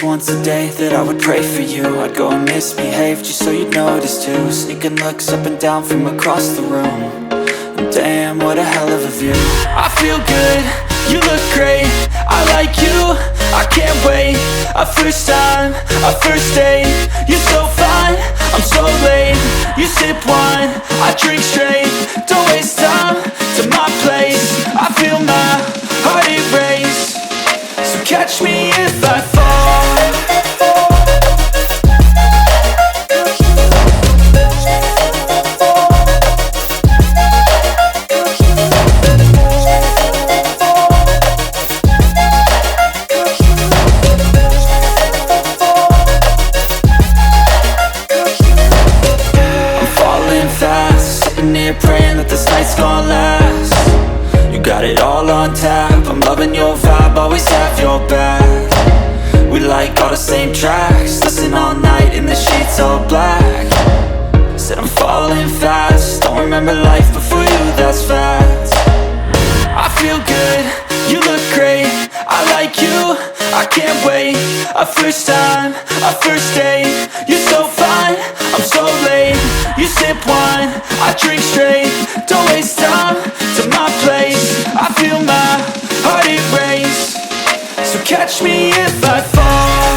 once a day that I would pray for you. I'd go and misbehave just so you'd notice too. Sneaking looks up and down from across the room. And damn, what a hell of a view. I feel good, you look great, I like you, I can't wait. A first time, a first date, you're so fine, I'm so late. You sip wine, I drink straight. Don't waste time to my place. I feel my heart erase. So catch me if I fall. Praying that this night's gonna last. You got it all on tap, I'm loving your vibe, always have your back. We like all the same tracks, listen all night in the sheets all black. Said I'm falling fast, don't remember life before you, that's fact. I feel good, you look great, I like you, I can't wait. A first time, a first date, you're so fine, I'm so late. You sip wine, I drink straight. Don't waste time to my place. I feel my heart erase. So catch me if I fall.